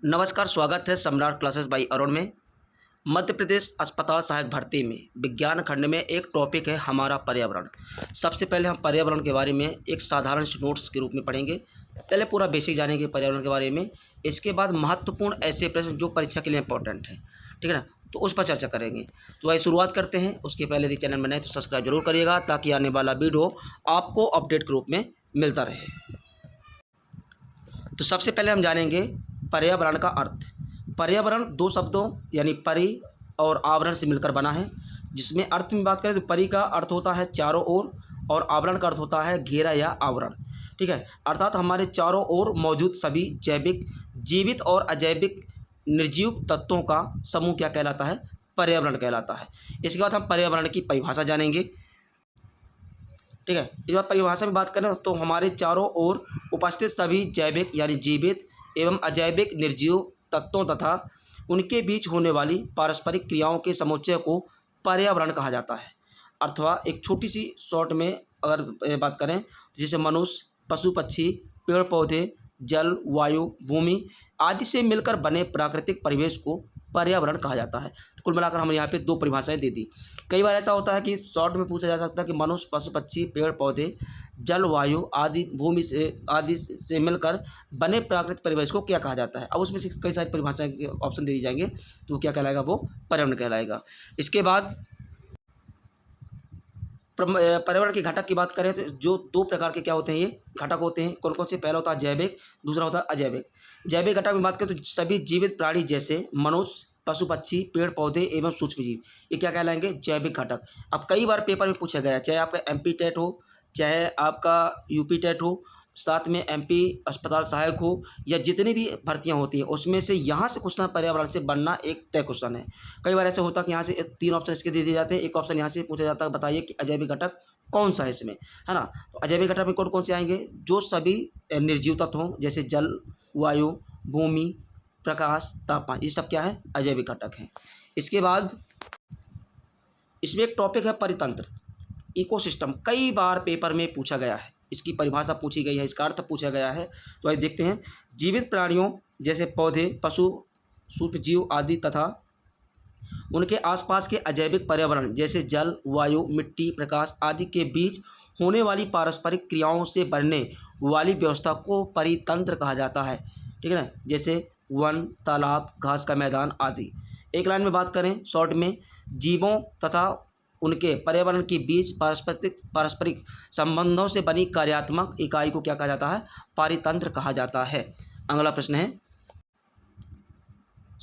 नमस्कार, स्वागत है सम्राट क्लासेस बाई अरुण में। मध्य प्रदेश अस्पताल सहायक भर्ती में विज्ञान खंड में एक टॉपिक है हमारा पर्यावरण। सबसे पहले हम पर्यावरण के बारे में एक साधारण से नोट्स के रूप में पढ़ेंगे। पहले पूरा बेसिक जानेंगे पर्यावरण के बारे में, इसके बाद महत्वपूर्ण ऐसे प्रश्न जो परीक्षा के लिए इंपॉर्टेंट है, ठीक है ना, तो उस पर चर्चा करेंगे। तो आइए शुरुआत करते हैं। उसके पहले यदि चैनल में नए तो सब्सक्राइब जरूर करिएगा ताकि आने वाला वीडियो आपको अपडेट के रूप में मिलता रहे। तो सबसे पहले हम जानेंगे पर्यावरण का अर्थ। पर्यावरण दो शब्दों यानी परि और आवरण से मिलकर बना है, जिसमें अर्थ में बात करें तो परि का अर्थ होता है चारों ओर और आवरण का अर्थ होता है घेरा या आवरण, ठीक है। अर्थात हमारे चारों ओर मौजूद सभी जैविक, जीवित और अजैविक निर्जीव तत्वों का समूह क्या कहलाता है? पर्यावरण कहलाता है। इसके बाद हम पर्यावरण की परिभाषा जानेंगे, ठीक है। इस बार परिभाषा में बात करें तो हमारे चारों ओर उपस्थित सभी जैविक यानी जीवित एवं अजैविक निर्जीव तत्वों तथा उनके बीच होने वाली पारस्परिक क्रियाओं के समुच्चय को पर्यावरण कहा जाता है। अथवा एक छोटी सी शॉर्ट में अगर बात करें जैसे मनुष्य, पशु पक्षी, पेड़ पौधे, जल, वायु, भूमि आदि से मिलकर बने प्राकृतिक परिवेश को पर्यावरण कहा जाता है। तो कुल मिलाकर हमने यहाँ पे दो परिभाषाएं दे दी। कई बार ऐसा होता है कि शॉर्ट में पूछा जा सकता है कि मनुष्य, पशु पक्षी, पेड़ पौधे, जल, वायु आदि भूमि से मिलकर बने प्राकृतिक परिवेश को क्या कहा जाता है। अब उसमें से कई सारी परिभाषाएं के ऑप्शन दे दी जाएंगे तो क्या कहलाएगा? वो पर्यावरण कहलाएगा। इसके बाद पर्यावरण के घटक की बात करें तो जो दो प्रकार के क्या होते हैं, ये घटक होते हैं। कौन कौन से? पहला होता है जैविक, दूसरा होता है अजैविक। जैविक घटक में बात करें तो सभी जीवित प्राणी जैसे मनुष्य, पशु पक्षी, पेड़ पौधे एवं सूक्ष्म जीव, ये क्या कहलाएंगे? जैविक घटक। अब कई बार पेपर में पूछा गया है, चाहे आपका MP टेट हो, चाहे आपका UP टेट हो, साथ में MP अस्पताल सहायक हो, या जितनी भी भर्तियां होती हैं उसमें से यहाँ से क्वेश्चन पर्यावरण से बनना एक तय क्वेश्चन है। कई बार ऐसा होता है कि यहाँ से तीन ऑप्शन इसके दे दिए जाते हैं, एक ऑप्शन यहाँ से पूछा जाता है बताइए कि अजैविक घटक कौन सा है इसमें, है ना। तो अजैविक घटक में कौन कौन से आएंगे? जो सभी निर्जीव तत्व हों जैसे जल, वायु, भूमि, प्रकाश, तापमान, ये सब क्या है? अजैविक घटक हैं। इसके बाद इसमें एक टॉपिक है परितंत्र, इकोसिस्टम। कई बार पेपर में पूछा गया है, इसकी परिभाषा पूछी गई है, इसका अर्थ पूछा गया है। तो आइए देखते हैं। जीवित प्राणियों जैसे पौधे, पशु, सूक्ष्म जीव आदि तथा उनके आसपास के अजैविक पर्यावरण जैसे जल, वायु, मिट्टी, प्रकाश आदि के बीच होने वाली पारस्परिक क्रियाओं से बनने वाली व्यवस्था को परितंत्र कहा जाता है, ठीक है ना। जैसे वन, तालाब, घास का मैदान आदि। एक लाइन में बात करें शॉर्ट में, जीवों तथा उनके पर्यावरण के बीच पारस्परिक संबंधों से बनी कार्यात्मक इकाई को क्या कहा जाता है? पारितंत्र कहा जाता है। अगला प्रश्न है,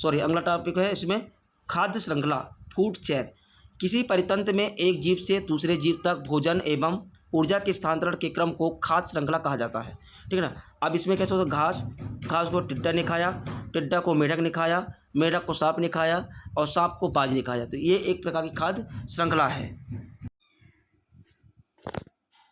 अगला टॉपिक है इसमें खाद्य श्रृंखला, फूड चेन। किसी परितंत्र में एक जीव से दूसरे जीव तक भोजन एवं ऊर्जा के स्थानांतरण के क्रम को खाद्य श्रृंखला कहा जाता है, ठीक है ना। अब इसमें कैसे होता है? घास को टिड्डा ने खाया, टिड्डा को मेढक ने खाया, मेढक को सांप ने खाया और सांप को बाज ने खाया। तो ये एक प्रकार की खाद्य श्रृंखला है।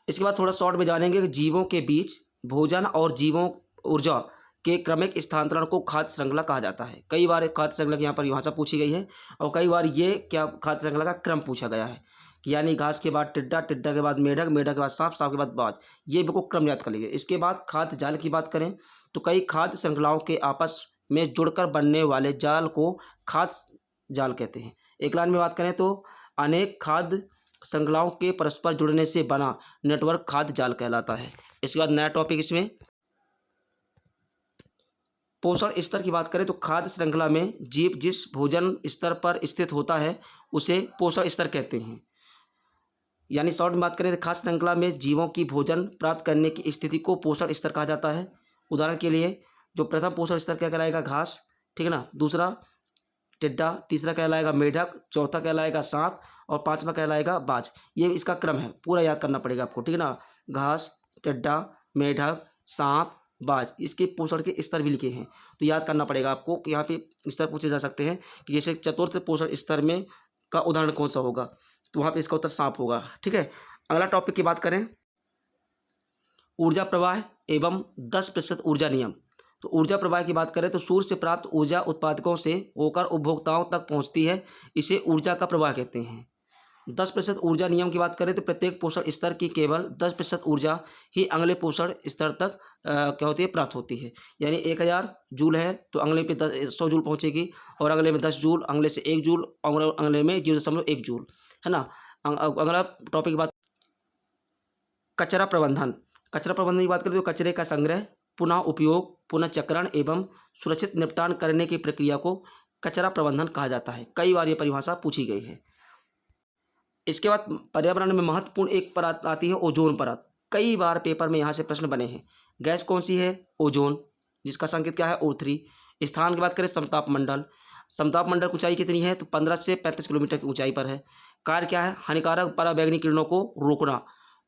इसके बाद थोड़ा शॉर्ट में जानेंगे कि जीवों के बीच भोजन और जीवों ऊर्जा के क्रमिक स्थानांतरण को खाद्य श्रृंखला कहा जाता है। कई बार खाद्य श्रृंखला की यहाँ पर परिभाषा पूछी गई है और कई बार ये क्या खाद्य श्रृंखला का क्रम पूछा गया है कि यानी घास के बाद टिड्डा, टिड्डा के बाद मेढक, मेढक के बाद सांप, सांप के बाद बाज। ये बिल्कुल क्रम याद कर लीजिए। इसके बाद खाद्य जाल की बात करें तो कई खाद्य श्रृंखलाओं के आपस में जुड़कर बनने वाले जाल को खाद्य जाल कहते हैं। एक लाइन में बात करें तो अनेक खाद्य श्रृंखलाओं के परस्पर जुड़ने से बना नेटवर्क खाद्य जाल कहलाता है। इसके बाद नया टॉपिक इसमें पोषण स्तर की बात करें तो खाद्य श्रृंखला में जीव जिस भोजन स्तर पर स्थित होता है उसे पोषण स्तर कहते हैं। यानी शॉर्ट में बात करें तो खाद्य श्रृंखला में जीवों की भोजन प्राप्त करने की स्थिति को पोषण स्तर कहा जाता है। उदाहरण के लिए जो प्रथम पोषण स्तर क्या कहलाएगा? घास, ठीक है ना। दूसरा टिड्डा, तीसरा कहलाएगा मेढक, चौथा कहलाएगा सांप और पांचवा कहलाएगा बाज। ये इसका क्रम है, पूरा याद करना पड़ेगा आपको, ठीक है ना। घास, टिड्डा, मेढक, सांप, बाज, इसके पोषण के स्तर भी लिखे हैं तो याद करना पड़ेगा आपको कि यहाँ पे स्तर पूछे जा सकते हैं कि जैसे चतुर्थ पोषण स्तर में का उदाहरण कौन सा होगा, तो वहाँ पे इसका उत्तर सांप होगा, ठीक है। अगला टॉपिक की बात करें ऊर्जा प्रवाह एवं 10% ऊर्जा नियम। तो ऊर्जा प्रवाह की बात करें तो सूर्य से प्राप्त ऊर्जा उत्पादकों से होकर उपभोक्ताओं तक पहुँचती है, इसे ऊर्जा का प्रवाह कहते हैं। 10% ऊर्जा नियम की बात करें तो प्रत्येक पोषण स्तर की केवल 10% ऊर्जा ही अगले पोषण स्तर तक क्या होती है, प्राप्त होती है। यानी 1000 जूल है तो अगले पे 100 जूल पहुँचेगी, और अगले में 10 जूल, अगले से 1 जूल, और अगले में 0.1 जूल, है ना। अगला टॉपिक बात कचरा प्रबंधन। कचरा प्रबंधन की बात करें तो कचरे का संग्रह, पुनः उपयोग, पुनः चक्रण एवं सुरक्षित निपटान करने की प्रक्रिया को कचरा प्रबंधन कहा जाता है। कई बार ये परिभाषा पूछी गई है। इसके बाद पर्यावरण में महत्वपूर्ण एक परत आती है, ओजोन परत। कई बार पेपर में यहाँ से प्रश्न बने हैं। गैस कौन सी है? ओजोन, जिसका संकेत क्या है? O3। स्थान की बात करें समताप मंडल। समताप मंडल की ऊंचाई कितनी है? तो 15 से 35 किलोमीटर की ऊंचाई पर है। कार्य क्या है? हानिकारक पराबैंगनी किरणों को रोकना,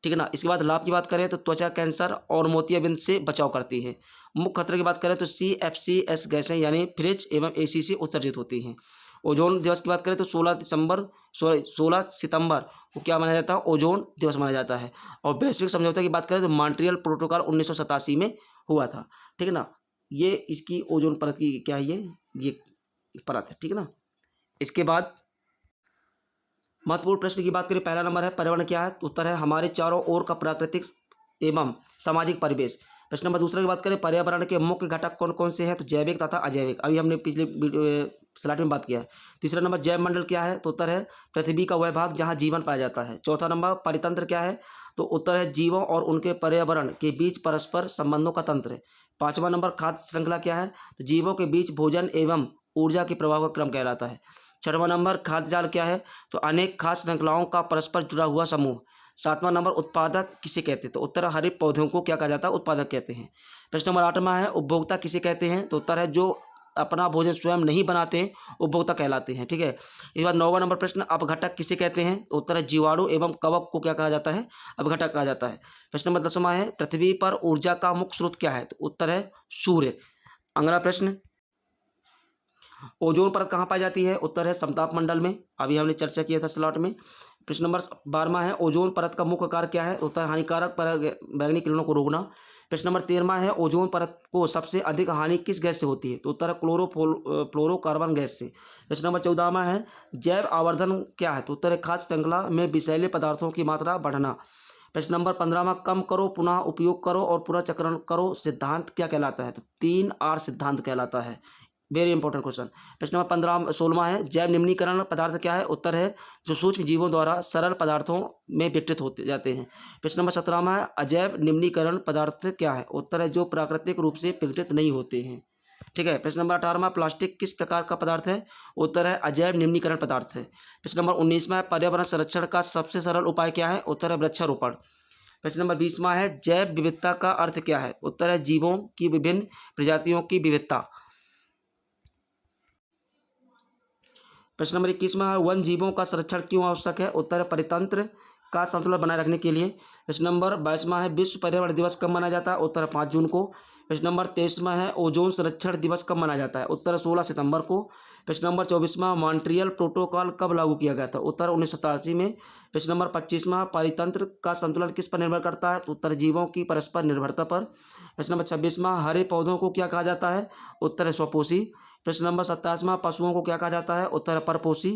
ठीक है ना। इसके बाद लाभ की बात करें तो त्वचा कैंसर और मोतियाबिंद से बचाव करती है। मुख्य खतरे की बात करें तो CFCs गैसें यानी फ्रिज एवं AC से उत्सर्जित होती हैं। ओजोन दिवस की बात करें तो 16 सितंबर को क्या मनाया जाता है? ओजोन दिवस मनाया जाता है। और वैश्विक समझौते की बात करें तो मॉन्ट्रियल प्रोटोकॉल 1987 में हुआ था, ठीक है ना। ये इसकी ओजोन परत की क्या है, ये परत है, ठीक है ना। इसके बाद महत्वपूर्ण प्रश्न की बात करें, पहला नंबर है पर्यावरण क्या है? उत्तर है हमारे चारों ओर का प्राकृतिक एवं सामाजिक परिवेश। प्रश्न नंबर दूसरा की बात करें, पर्यावरण के मुख्य घटक कौन कौन से हैं? तो जैविक तथा अजैविक, अभी हमने पिछले स्लाइड में बात किया है। तीसरा नंबर जैव मंडल क्या है? तो उत्तर है पृथ्वी का वह भाग जहाँ जीवन पाया जाता है। चौथा नंबर परितंत्र क्या है? तो उत्तर है जीवों और उनके पर्यावरण के बीच परस्पर संबंधों का तंत्र है। पाँचवा नंबर खाद्य श्रृंखला क्या है? तो जीवों के बीच भोजन एवं ऊर्जा के प्रवाह का क्रम कहलाता है। छठवां नंबर खाद्य जाल क्या है? तो अनेक खाद्य श्रृंखलाओं का परस्पर जुड़ा हुआ समूह। सातवां नंबर उत्पादक किसे कहते हैं? तो उत्तर है हरित पौधों को क्या कहा जाता है? उत्पादक कहते हैं। प्रश्न नंबर 8वां है उपभोक्ता किसे कहते हैं? तो उत्तर है जो अपना भोजन स्वयं नहीं बनाते हैं, उपभोक्ता कहलाते हैं, ठीक है। इसके बाद 9वां नंबर प्रश्न अपघटक किसे कहते हैं? तो उत्तर है जीवाणु एवं कवक को क्या कहा जाता है? अपघटक कहा जाता है। प्रश्न नंबर 10वां है पृथ्वी पर ऊर्जा का मुख्य स्रोत क्या है? तो उत्तर है सूर्य। अगला प्रश्न, ओजोन परत कहाँ पाई जाती है? उत्तर है समताप मंडल में, अभी हमने चर्चा किया था स्लॉट में। प्रश्न नंबर 12वां है ओजोन परत का मुख्य कार्य क्या है? उत्तर हानिकारक पराबैंगनी किरणों को रोकना। प्रश्न नंबर 13वां है ओजोन परत को सबसे अधिक हानि किस गैस से होती है? तो उत्तर है फ्लोरोकार्बन गैस से। प्रश्न नंबर 14वां है जैव आवर्धन क्या है? तो उत्तर है खाद्य श्रृंखला में विषैले पदार्थों की मात्रा बढ़ना। प्रश्न नंबर 15वां कम करो, पुनः उपयोग करो और पुनः चक्रण करो सिद्धांत क्या कहलाता है? तो 3R सिद्धांत कहलाता है। Very important question. प्रश्न नंबर 16वां है जैव निम्नीकरण पदार्थ क्या है? उत्तर है जो सूक्ष्म जीवों द्वारा सरल पदार्थों में विघटित होते जाते हैं। प्रश्न नंबर 17वां है अजैव निम्नीकरण पदार्थ क्या है? उत्तर है जो प्राकृतिक रूप से विघटित नहीं होते हैं, ठीक है। प्रश्न नंबर 18वां प्लास्टिक किस प्रकार का पदार्थ है? उत्तर है अजैव निम्नीकरण पदार्थ है। प्रश्न नंबर 19वां है पर्यावरण संरक्षण का सबसे सरल उपाय क्या है? उत्तर है वृक्षारोपण। प्रश्न नंबर 20वां है जैव विविधता का अर्थ क्या है? उत्तर है जीवों की विभिन्न प्रजातियों की विविधता। प्रश्न नंबर 21वां है वन जीवों का संरक्षण क्यों आवश्यक है? उत्तर है परितंत्र का संतुलन बनाए रखने के लिए। प्रश्न नंबर 22वां है विश्व पर्यावरण दिवस कब मनाया जाता है? उत्तर है 5 जून को। प्रश्न नंबर 23वां है ओजोन संरक्षण दिवस कब मनाया जाता है? उत्तर है 16 सितंबर को। प्रश्न नंबर 24वां मॉन्ट्रियल प्रोटोकॉल कब लागू किया गया था? उत्तर 1987 में। प्रश्न नंबर 25वां परितंत्र का संतुलन किस पर निर्भर करता है? तो उत्तर जीवों की परस्पर निर्भरता पर। प्रश्न नंबर 26वां हरे पौधों को क्या कहा जाता है? उत्तर है स्वपोषी। प्रश्न नंबर 27वां पशुओं को क्या कहा जाता है? उत्तर परपोषी।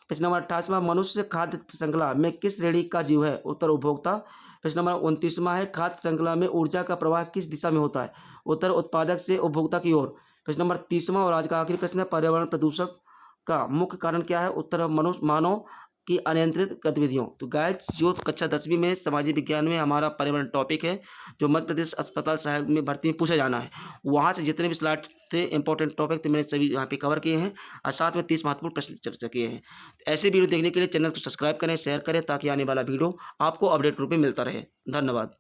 प्रश्न नंबर 28वां मनुष्य खाद्य श्रृंखला में किस श्रेणी का जीव है? उत्तर उपभोक्ता। प्रश्न नंबर 29वां है खाद्य श्रृंखला में ऊर्जा का प्रवाह किस दिशा में होता है? उत्तर उत्पादक से उपभोक्ता की ओर। प्रश्न नंबर 30वां और आज का आखिरी प्रश्न है पर्यावरण प्रदूषक का मुख्य कारण क्या है? उत्तर मनुष्य मानव की अनियंत्रित गतिविधियों। तो गाइस जो कक्षा 10वीं में सामाजिक विज्ञान में हमारा पर्यावरण टॉपिक है जो मध्य प्रदेश अस्पताल सहायक में भर्ती में पूछा जाना है, वहाँ से जितने भी स्लाइड थे इंपॉर्टेंट टॉपिक तो मैंने सभी यहाँ पे कवर किए हैं और साथ में 30 महत्वपूर्ण प्रश्न चर्चा किए हैं। ऐसे वीडियो देखने के लिए चैनल को सब्सक्राइब करें, शेयर करें ताकि आने वाला वीडियो आपको अपडेट रूप में मिलता रहे। धन्यवाद।